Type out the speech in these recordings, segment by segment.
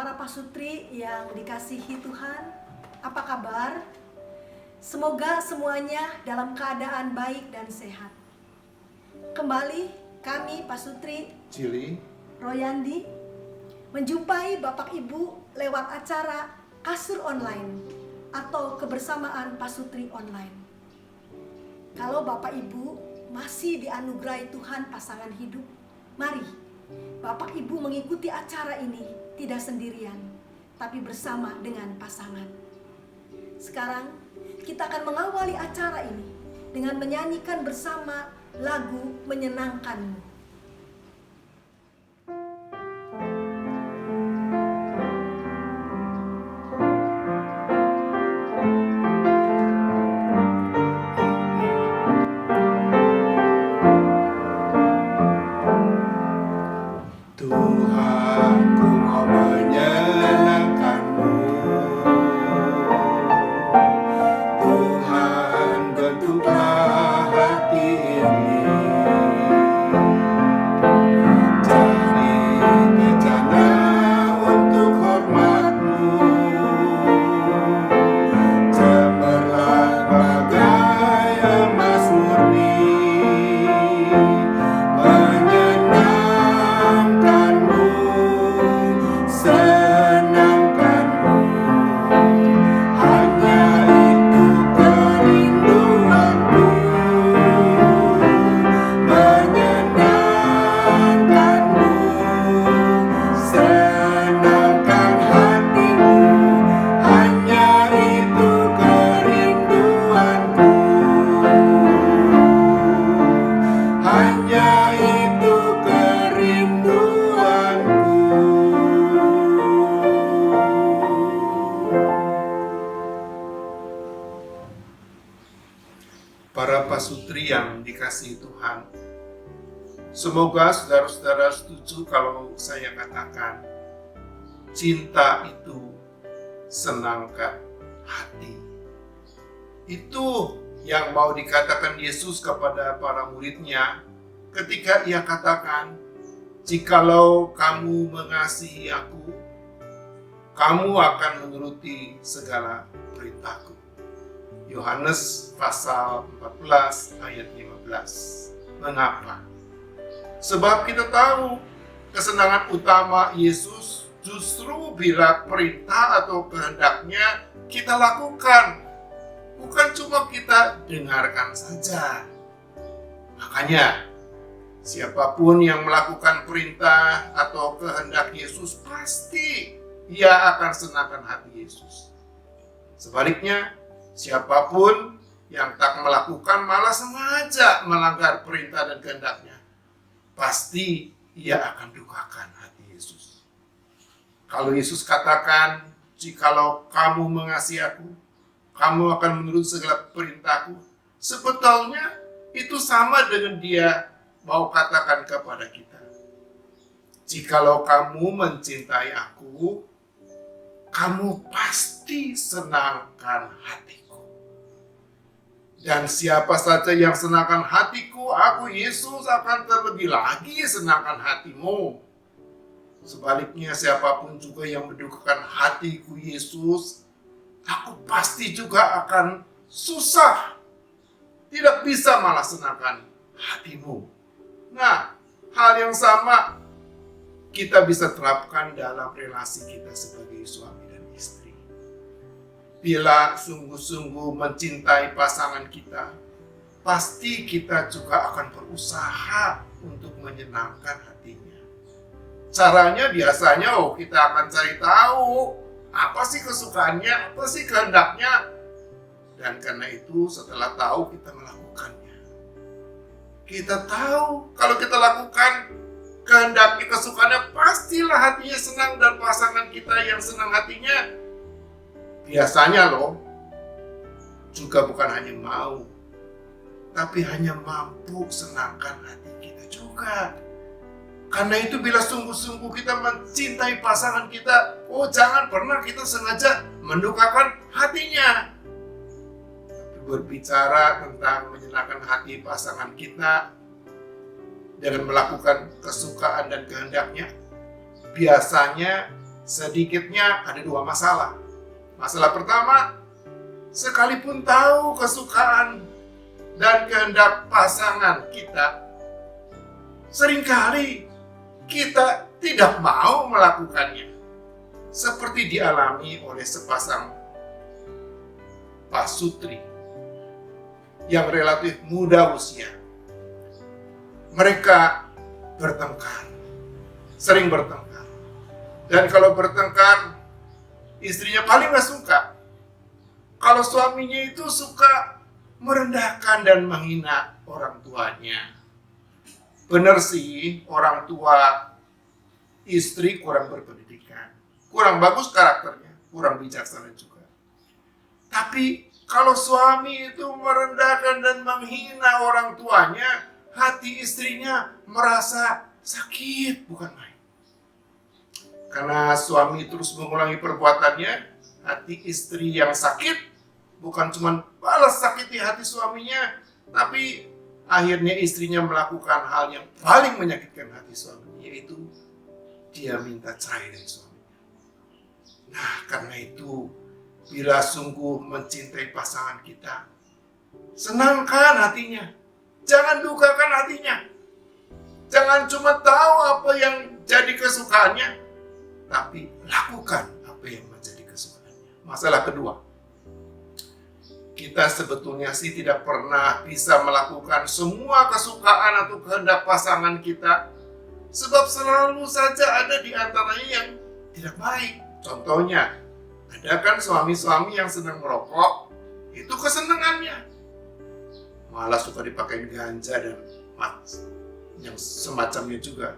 para pasutri yang dikasihi Tuhan, apa kabar? Semoga semuanya dalam keadaan baik dan sehat. Kembali kami pasutri Cili, Royandi menjumpai Bapak Ibu lewat acara Kasur Online atau Kebersamaan Pasutri Online. Kalau Bapak Ibu masih dianugerahi Tuhan pasangan hidup, mari Bapak Ibu mengikuti acara ini tidak sendirian, tapi bersama dengan pasangan. Sekarang kita akan mengawali acara ini dengan menyanyikan bersama lagu Menyenangkanmu. Tuhan ku mau menyenangkanmu. Tuhan bentuklah hati ini jadi bejana untuk hormat-Mu. Cemerlang bagai emas murni, menyenangkanmu, senangkanmu. Hanya itu kerinduanku, menyenangkanmu, senangkan hatimu. Hanya itu kerinduanku, hanya itu kerinduanku. Para pasutri yang dikasihi Tuhan, semoga saudara-saudara setuju kalau saya katakan cinta itu senangkan hati. Itu yang mau dikatakan Yesus kepada para muridnya ketika ia katakan, "Jikalau kamu mengasihi aku, kamu akan menuruti segala perintahku." Yohanes pasal 14 ayat 15. Mengapa? Sebab kita tahu kesenangan utama Yesus justru bila perintah atau kehendaknya kita lakukan, bukan cuma kita dengarkan saja. Makanya siapapun yang melakukan perintah atau kehendak Yesus, pasti ia akan senangkan hati Yesus. Sebaliknya, siapapun yang tak melakukan malah sengaja melanggar perintah dan kehendaknya, pasti ia akan dukakan hati Yesus. Kalau Yesus katakan, "Jikalau kamu mengasihi aku, kamu akan menurut segala perintahku," sebetulnya itu sama dengan dia mau katakan kepada kita, "Jikalau kamu mencintai aku, kamu pasti senangkan hatiku. Dan siapa saja yang senangkan hatiku, aku Yesus akan terlebih lagi senangkan hatimu. Sebaliknya siapapun juga yang mendukakan hatiku Yesus, aku pasti juga akan susah, tidak bisa malah senangkan hatimu." Nah, hal yang sama kita bisa terapkan dalam relasi kita sebagai suami dan istri. Bila sungguh-sungguh mencintai pasangan kita, pasti kita juga akan berusaha untuk menyenangkan hatinya. Caranya biasanya kita akan cari tahu apa sih kesukaannya, apa sih kehendaknya. Dan karena itu setelah tahu kita melakukannya. Kita tahu kalau kita lakukan kehendaknya, kesukaannya, pastilah hatinya senang dan pasangan kita yang senang hatinya biasanya juga bukan hanya mau, tapi hanya mampu senangkan hati kita juga. Karena itu bila sungguh-sungguh kita mencintai pasangan kita, jangan pernah kita sengaja mendukakan hatinya. Tapi berbicara tentang menyenangkan hati pasangan kita dengan melakukan kesukaan dan kehendaknya, biasanya sedikitnya ada 2 masalah. Masalah pertama, sekalipun tahu kesukaan dan kehendak pasangan kita, seringkali kita tidak mau melakukannya. Seperti dialami oleh sepasang pasutri yang relatif muda usia. Mereka bertengkar, sering bertengkar. Dan kalau bertengkar, istrinya paling gak suka kalau suaminya itu suka merendahkan dan menghina orang tuanya. Benar sih, orang tua istri kurang berpendidikan, kurang bagus karakternya, kurang bijaksana juga. Tapi kalau suami itu merendahkan dan menghina orang tuanya, hati istrinya merasa sakit, bukan main. Karena suami terus mengulangi perbuatannya, hati istri yang sakit bukan cuma balas sakit di hati suaminya, tapi akhirnya istrinya melakukan hal yang paling menyakitkan hati suaminya, yaitu dia minta cerai dari suaminya. Nah, karena itu, bila sungguh mencintai pasangan kita, senangkan hatinya, jangan dukakan hatinya. Jangan cuma tahu apa yang jadi kesukaannya, tapi lakukan apa yang menjadi kesukaannya. Masalah kedua, kita sebetulnya sih tidak pernah bisa melakukan semua kesukaan atau kehendak pasangan kita, sebab selalu saja ada di antaranya yang tidak baik. Contohnya, ada kan suami-suami yang senang merokok, itu kesenangannya. Malah suka dipakai ganja dan yang semacamnya juga.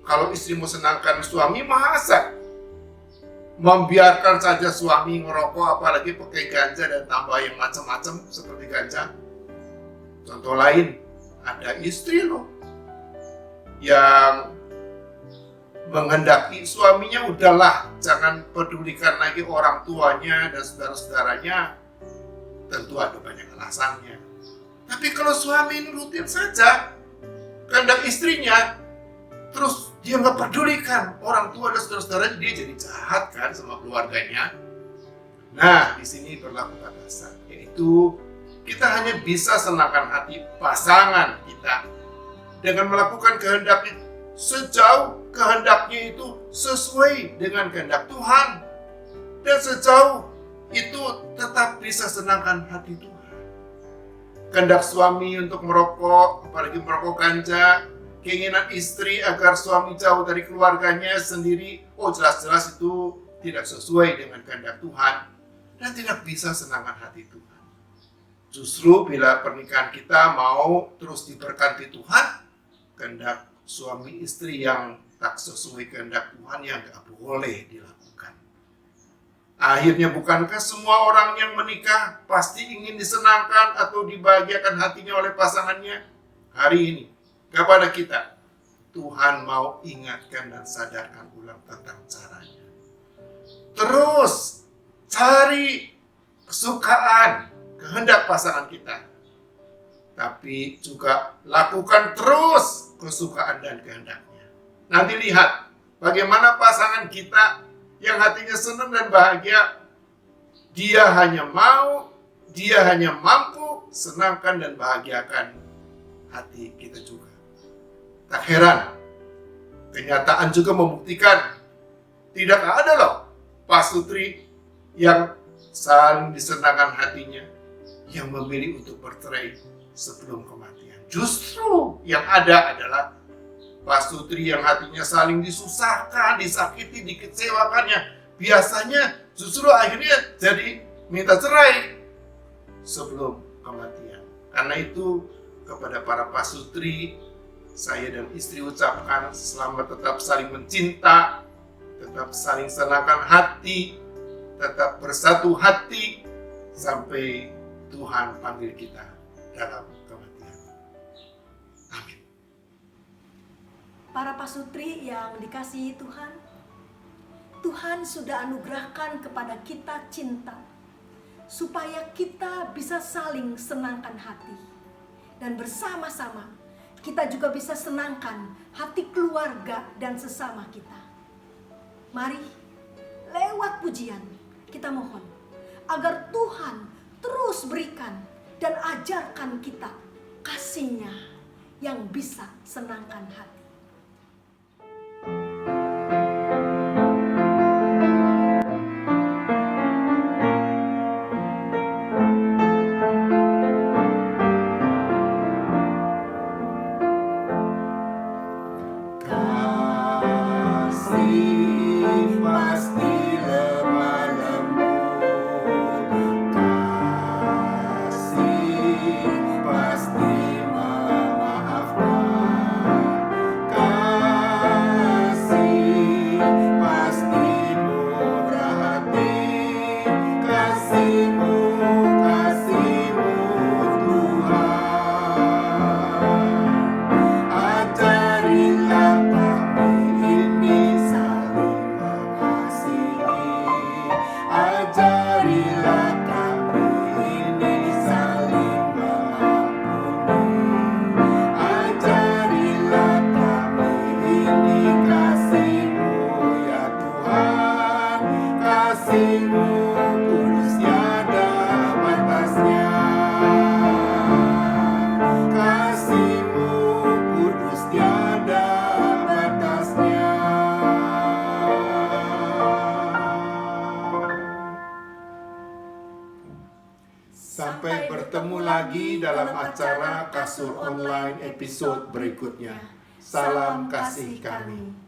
Kalau istri mau senangkan suami, masa membiarkan saja suami ngerokok, apalagi pakai ganja dan tambah yang macam-macam seperti ganja. Contoh lain, ada istri loh yang menghendaki suaminya udahlah jangan pedulikan lagi orang tuanya dan saudara-saudaranya. Tentu ada banyak alasannya. Tapi kalau suami nurutin saja kehendak istrinya, terus dia nggak pedulikan orang tua dan saudara-saudaranya, dia jadi jahat kan sama keluarganya. Nah, di sini berlaku batasan, yaitu kita hanya bisa senangkan hati pasangan kita dengan melakukan kehendaknya sejauh kehendaknya itu sesuai dengan kehendak Tuhan, dan sejauh itu tetap bisa senangkan hati Tuhan. Kehendak suami untuk merokok, apalagi merokok ganja, keinginan istri agar suami jauh dari keluarganya sendiri, jelas-jelas itu tidak sesuai dengan kehendak Tuhan dan tidak bisa senangkan hati Tuhan. Justru bila pernikahan kita mau terus diberkati Tuhan, kehendak suami istri yang tak sesuai kehendak Tuhan yang gak boleh dilakukan. Akhirnya bukankah semua orang yang menikah pasti ingin disenangkan atau dibahagiakan hatinya oleh pasangannya? Hari ini kepada kita, Tuhan mau ingatkan dan sadarkan ulang tentang caranya. Terus cari kesukaan, kehendak pasangan kita. Tapi juga lakukan terus kesukaan dan kehendaknya. Nanti lihat bagaimana pasangan kita yang hatinya senang dan bahagia, dia hanya mampu senangkan dan bahagiakan hati kita juga. Tak heran, kenyataan juga membuktikan tidak ada loh pasutri yang saling disenangkan hatinya yang memilih untuk bercerai sebelum kematian. Justru yang ada adalah pasutri yang hatinya saling disusahkan, disakiti, dikecewakannya. Biasanya justru akhirnya jadi minta cerai sebelum kematian. Karena itu kepada para pasutri, saya dan istri ucapkan selamat tetap saling mencinta, tetap saling senangkan hati, tetap bersatu hati sampai Tuhan panggil kita dalam kematian. Amin. Para pasutri yang dikasihi Tuhan, Tuhan sudah anugerahkan kepada kita cinta, supaya kita bisa saling senangkan hati. Dan bersama-sama, kita juga bisa senangkan hati keluarga dan sesama kita. Mari lewat pujian kita mohon agar Tuhan terus berikan dan ajarkan kita kasih-Nya yang bisa senangkan hati. Kasih pasti lemah lembut, kasih pasti memaafkan, kasih pasti murah hati, kasih-Mu, kasih-Mu Tuhan. Ajarilah kami ini saling mengasihi, ajarilah kami ini saling mengampuni, ajarilah kami ini kasih-Mu ya Tuhan, kasih-Mu kudus tiada batasnya, kasih-Mu kudus tiada batasnya. Sampai bertemu lagi dalam acara Kasur Online episode berikutnya. Salam kasih kami.